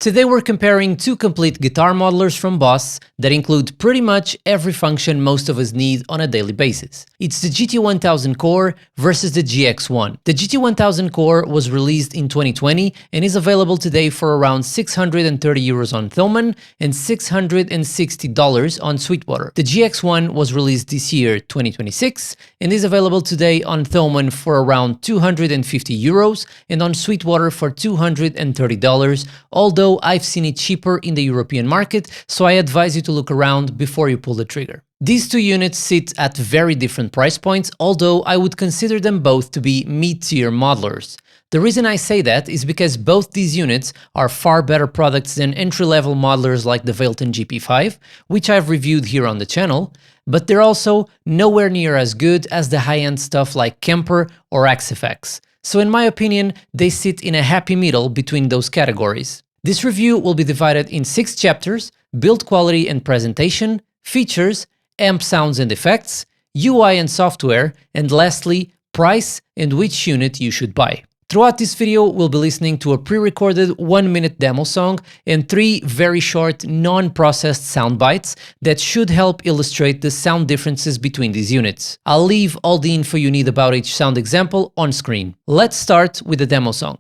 Today we're comparing two complete guitar modelers from Boss that include pretty much every function most of us need on a daily basis. It's the GT-1000 Core versus the GX-1. The GT-1000 Core was released in 2020 and is available today for around 630 euros on Thomann and $660 on Sweetwater. The GX-1 was released this year, 2026, and is available today on Thomann for around 250 euros and on Sweetwater for $230, although I've seen it cheaper in the European market, so I advise you to look around before you pull the trigger. These two units sit at very different price points, although I would consider them both to be mid-tier modelers. The reason I say that is because both these units are far better products than entry-level modelers like the Velton GP5, which I've reviewed here on the channel, but they're also nowhere near as good as the high-end stuff like Kemper or XFX. So in my opinion, they sit in a happy middle between those categories. This review will be divided in 6 chapters: build quality and presentation, features, amp sounds and effects, UI and software, and lastly, price and which unit you should buy. Throughout this video, we'll be listening to a pre-recorded 1-minute demo song and 3 very short, non-processed sound bites that should help illustrate the sound differences between these units. I'll leave all the info you need about each sound example on screen. Let's start with the demo song.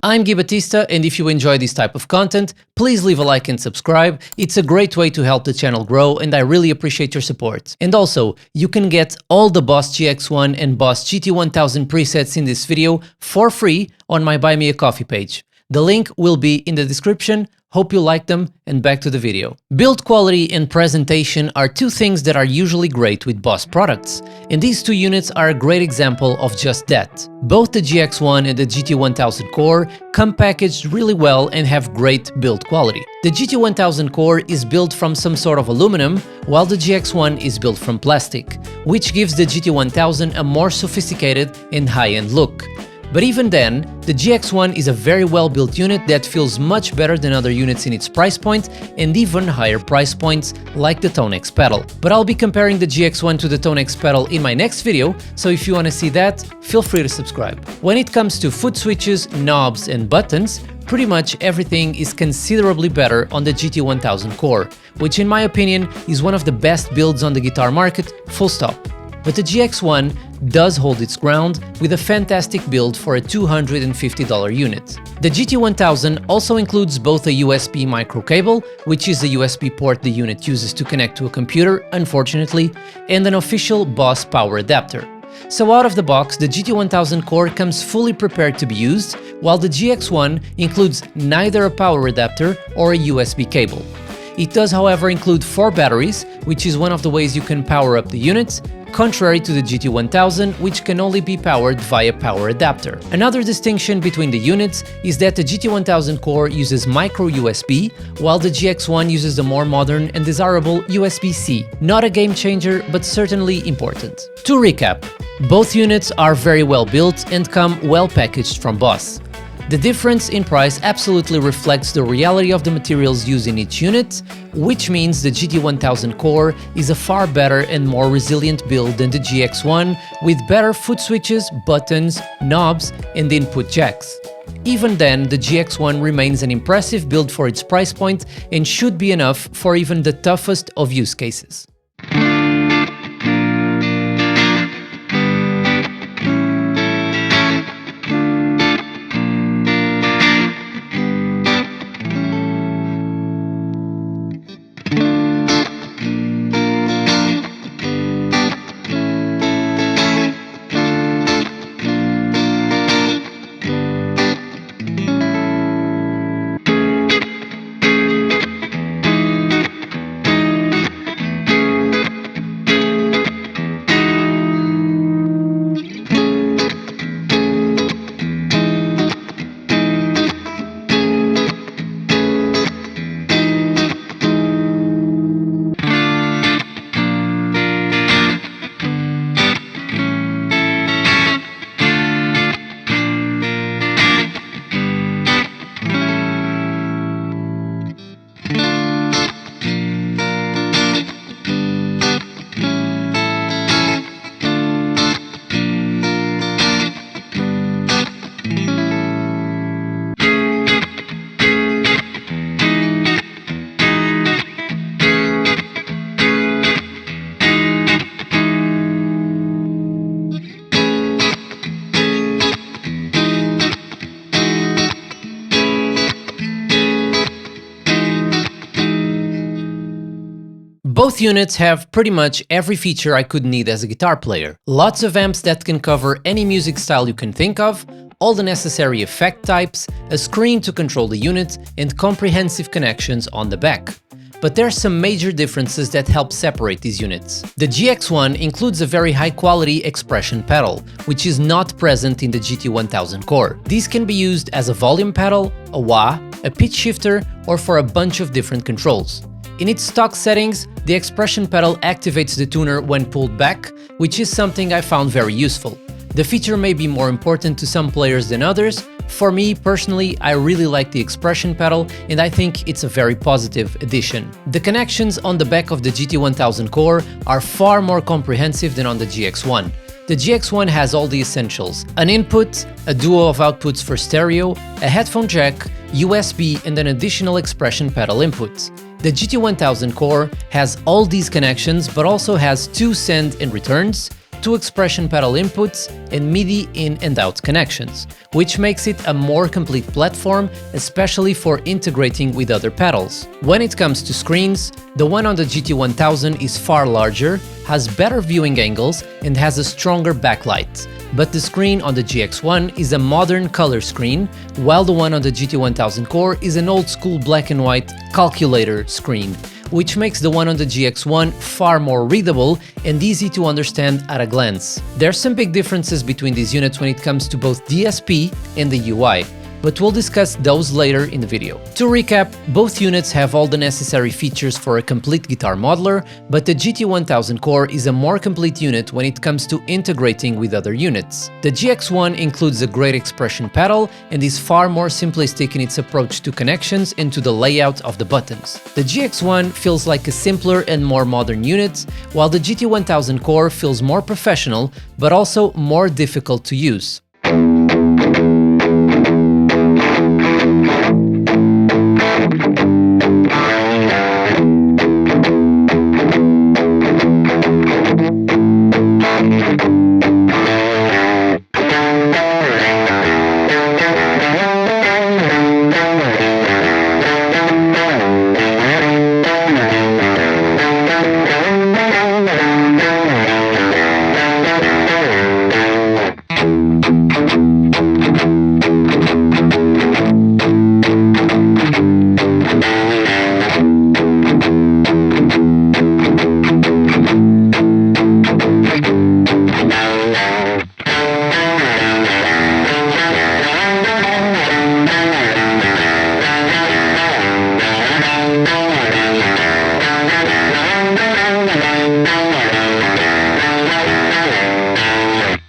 I'm Gui Batista, and if you enjoy this type of content, please leave a like and subscribe. It's a great way to help the channel grow, and I really appreciate your support. And also, you can get all the Boss GX1 and Boss GT-1000 presets in this video for free on my Buy Me a Coffee page. The link will be in the description. Hope you like them, and back to the video. Build quality and presentation are two things that are usually great with Boss products, and these two units are a great example of just that. Both the GX1 and the GT-1000 Core come packaged really well and have great build quality. The GT-1000 Core is built from some sort of aluminum, while the GX1 is built from plastic, which gives the GT-1000 a more sophisticated and high-end look. But even then, the GX1 is a very well-built unit that feels much better than other units in its price point and even higher price points like the Tone X pedal. But I'll be comparing the GX1 to the Tone X pedal in my next video, so if you want to see that, feel free to subscribe. When it comes to foot switches, knobs and buttons, pretty much everything is considerably better on the GT-1000 Core, which in my opinion is one of the best builds on the guitar market, full stop. But the GX1 does hold its ground with a fantastic build for a $250 unit. The GT-1000 also includes both a USB micro cable, which is the USB port the unit uses to connect to a computer, unfortunately, and an official Boss power adapter. So out of the box, the GT-1000 Core comes fully prepared to be used, while the GX1 includes neither a power adapter or a USB cable. It does, however, include 4 batteries, which is one of the ways you can power up the unit, contrary to the GT-1000, which can only be powered via power adapter. Another distinction between the units is that the GT-1000 Core uses micro USB, while the GX1 uses the more modern and desirable USB-C. Not a game changer, but certainly important. To recap, both units are very well built and come well packaged from Boss. The difference in price absolutely reflects the reality of the materials used in each unit, which means the GT-1000 Core is a far better and more resilient build than the GX1, with better foot switches, buttons, knobs, and input jacks. Even then, the GX1 remains an impressive build for its price point and should be enough for even the toughest of use cases. Both units have pretty much every feature I could need as a guitar player. Lots of amps that can cover any music style you can think of, all the necessary effect types, a screen to control the unit, and comprehensive connections on the back. But there are some major differences that help separate these units. The GX-1 includes a very high-quality expression pedal, which is not present in the GT-1000 core. These can be used as a volume pedal, a wah, a pitch shifter, or for a bunch of different controls. In its stock settings, the expression pedal activates the tuner when pulled back, which is something I found very useful. The feature may be more important to some players than others. For me, personally, I really like the expression pedal and I think it's a very positive addition. The connections on the back of the GT-1000 core are far more comprehensive than on the GX-1. The GX-1 has all the essentials: an input, a duo of outputs for stereo, a headphone jack, USB and an additional expression pedal input. The GT-1000 core has all these connections but also has 2 send and returns, 2 expression pedal inputs and MIDI in and out connections, which makes it a more complete platform, especially for integrating with other pedals. When it comes to screens, the one on the GT-1000 is far larger, has better viewing angles and has a stronger backlight. But the screen on the GX-1 is a modern color screen, while the one on the GT-1000 core is an old school black and white calculator screen, which makes the one on the GX-1 far more readable and easy to understand at a glance. There are some big differences between these units when it comes to both DSP and the UI, but we'll discuss those later in the video. To recap, both units have all the necessary features for a complete guitar modeler, but the GT-1000 core is a more complete unit when it comes to integrating with other units. The GX-1 includes a great expression pedal and is far more simplistic in its approach to connections and to the layout of the buttons. The GX-1 feels like a simpler and more modern unit, while the GT-1000 core feels more professional, but also more difficult to use.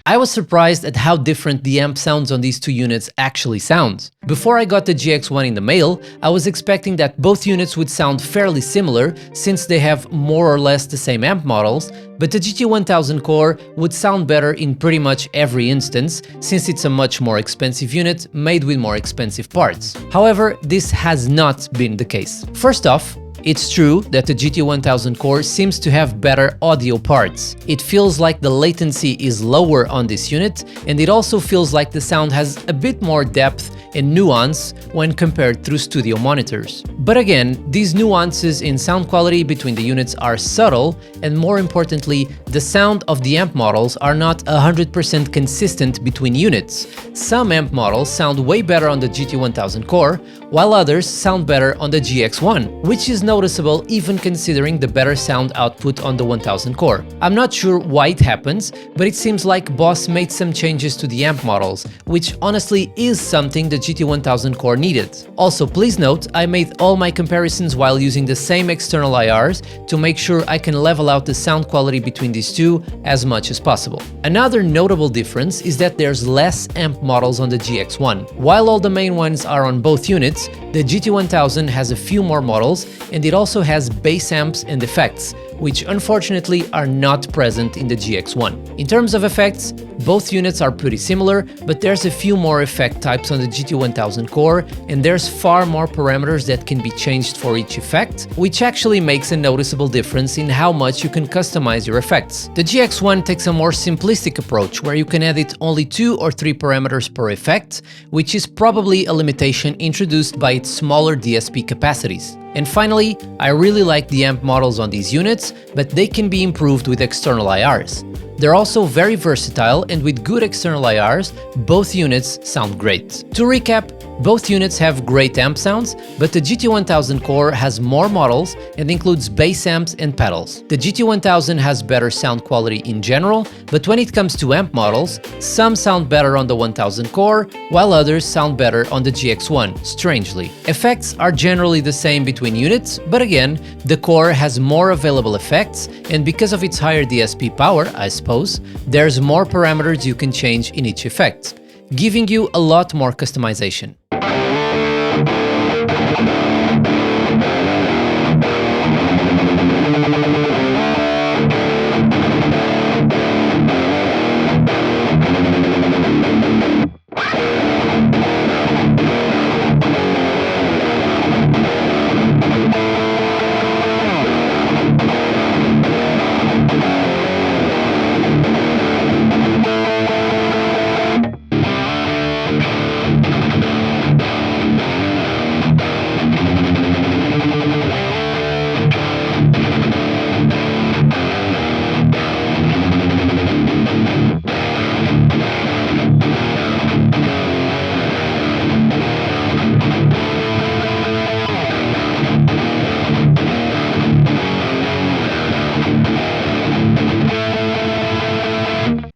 I was surprised at how different the amp sounds on these two units actually sound. Before I got the GX-1 in the mail, I was expecting that both units would sound fairly similar since they have more or less the same amp models, but the GT-1000 core would sound better in pretty much every instance since it's a much more expensive unit made with more expensive parts. However, this has not been the case. First off, it's true that the GT-1000 core seems to have better audio parts. It feels like the latency is lower on this unit, and it also feels like the sound has a bit more depth and nuance when compared through studio monitors. But again, these nuances in sound quality between the units are subtle, and more importantly, the sound of the amp models are not 100% consistent between units. Some amp models sound way better on the GT-1000 core, while others sound better on the GX-1, which is noticeable even considering the better sound output on the 1000 core. I'm not sure why it happens, but it seems like Boss made some changes to the amp models, which honestly is something the GT-1000 core needed. Also, please note, I made all my comparisons while using the same external IRs to make sure I can level out the sound quality between these two as much as possible. Another notable difference is that there's less amp models on the GX-1. While all the main ones are on both units, the GT-1000 has a few more models, and it also has bass amps and effects, which unfortunately are not present in the GX-1. In terms of effects, both units are pretty similar, but there's a few more effect types on the GT-1000 core, and there's far more parameters that can be changed for each effect, which actually makes a noticeable difference in how much you can customize your effects. The GX-1 takes a more simplistic approach, where you can edit only 2 or 3 parameters per effect, which is probably a limitation introduced by its smaller DSP capacities. And finally, I really like the amp models on these units, but they can be improved with external IRs. They're also very versatile, and with good external IRs, both units sound great. To recap, both units have great amp sounds, but the GT-1000 core has more models and includes bass amps and pedals. The GT-1000 has better sound quality in general, but when it comes to amp models, some sound better on the 1000 core, while others sound better on the GX-1, strangely. Effects are generally the same between units, but again, the core has more available effects, and because of its higher DSP power, I suppose, there's more parameters you can change in each effect, giving you a lot more customization.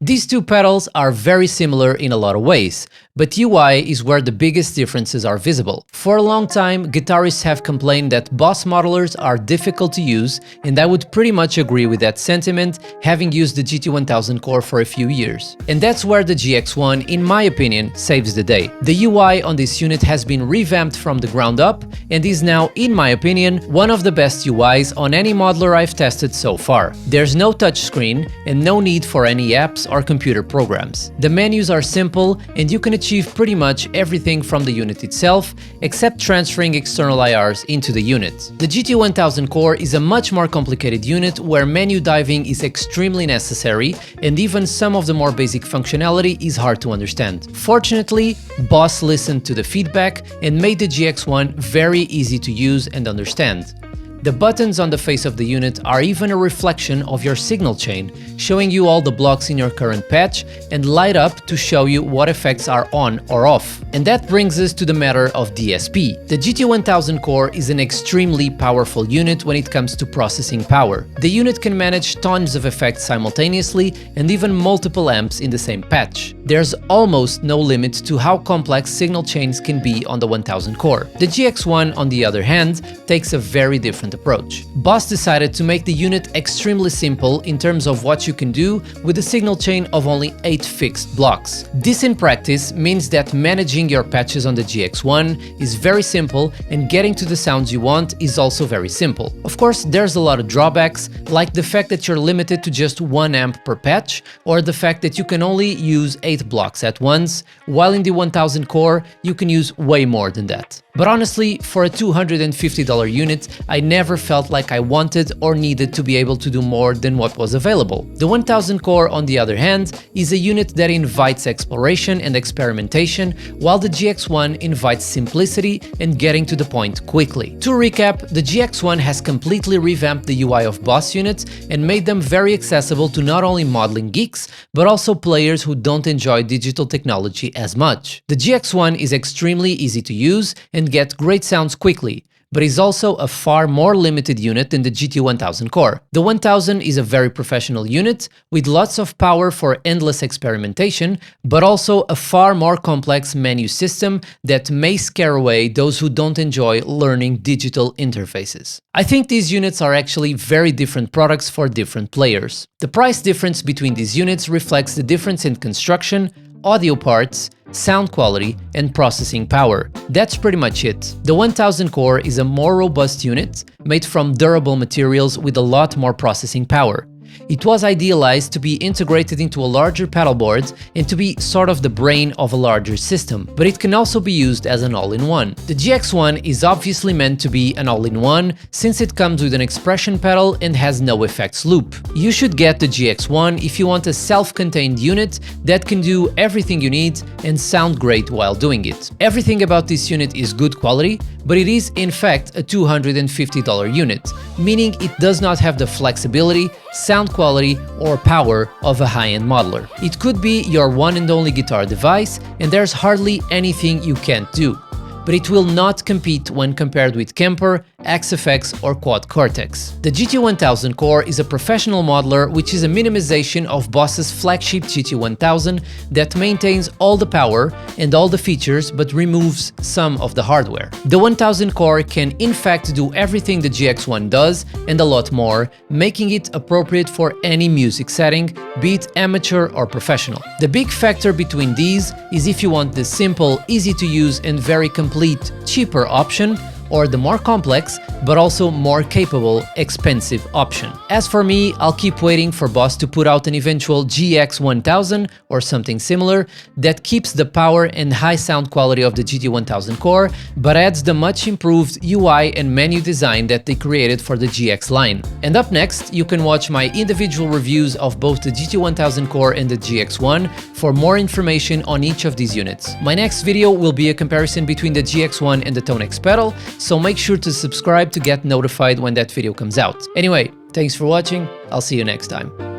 These two pedals are very similar in a lot of ways, but UI is where the biggest differences are visible. For a long time, guitarists have complained that Boss modelers are difficult to use, and I would pretty much agree with that sentiment, having used the GT-1000 core for a few years. And that's where the GX-1, in my opinion, saves the day. The UI on this unit has been revamped from the ground up, and is now, in my opinion, one of the best UIs on any modeler I've tested so far. There's no touchscreen, and no need for any apps or computer programs. The menus are simple, and you can achieve pretty much everything from the unit itself, except transferring external IRs into the unit. The GT-1000 core is a much more complicated unit where menu diving is extremely necessary, and even some of the more basic functionality is hard to understand. Fortunately, Boss listened to the feedback and made the GX-1 very easy to use and understand. The buttons on the face of the unit are even a reflection of your signal chain, showing you all the blocks in your current patch and light up to show you what effects are on or off. And that brings us to the matter of DSP. The GT-1000 core is an extremely powerful unit when it comes to processing power. The unit can manage tons of effects simultaneously and even multiple amps in the same patch. There's almost no limit to how complex signal chains can be on the 1000 core. The GX-1, on the other hand, takes a very different approach. Boss decided to make the unit extremely simple in terms of what you can do with a signal chain of only 8 fixed blocks. This in practice means that managing your patches on the GX-1 is very simple, and getting to the sounds you want is also very simple. Of course, there's a lot of drawbacks, like the fact that you're limited to just 1 amp per patch, or the fact that you can only use 8 blocks at once, while in the 1000 core you can use way more than that. But honestly, for a $250 unit, I never felt like I wanted or needed to be able to do more than what was available. The 1000 core, on the other hand, is a unit that invites exploration and experimentation, while the GX-1 invites simplicity and getting to the point quickly. To recap, the GX-1 has completely revamped the UI of Boss units and made them very accessible to not only modeling geeks, but also players who don't enjoy digital technology as much. The GX-1 is extremely easy to use and get great sounds quickly, but is also a far more limited unit than the GT-1000 core. The 1000 is a very professional unit with lots of power for endless experimentation, but also a far more complex menu system that may scare away those who don't enjoy learning digital interfaces. I think these units are actually very different products for different players. The price difference between these units reflects the difference in construction, audio parts, sound quality, and processing power. That's pretty much it. The 1000 core is a more robust unit, made from durable materials with a lot more processing power. It was idealized to be integrated into a larger pedalboard and to be sort of the brain of a larger system, but it can also be used as an all-in-one. The GX-1 is obviously meant to be an all-in-one since it comes with an expression pedal and has no effects loop. You should get the GX-1 if you want a self-contained unit that can do everything you need and sound great while doing it. Everything about this unit is good quality, but it is in fact a $250 unit, meaning it does not have the flexibility, sound quality or power of a high-end modeler. It could be your one and only guitar device and there's hardly anything you can't do, but it will not compete when compared with Kemper, XFX or Quad Cortex. The GT-1000 core is a professional modeler which is a minimization of Boss's flagship GT-1000 that maintains all the power and all the features but removes some of the hardware. The 1000 core can in fact do everything the GX-1 does and a lot more, making it appropriate for any music setting, be it amateur or professional. The big factor between these is if you want the simple, easy to use and very complete, cheaper option, or the more complex, but also more capable, expensive option. As for me, I'll keep waiting for Boss to put out an eventual GX-1000 or something similar that keeps the power and high sound quality of the GT-1000 core, but adds the much improved UI and menu design that they created for the GX line. And up next, you can watch my individual reviews of both the GT-1000 core and the GX-1 for more information on each of these units. My next video will be a comparison between the GX-1 and the Tone X pedal, so make sure to subscribe to get notified when that video comes out. Anyway, thanks for watching, I'll see you next time.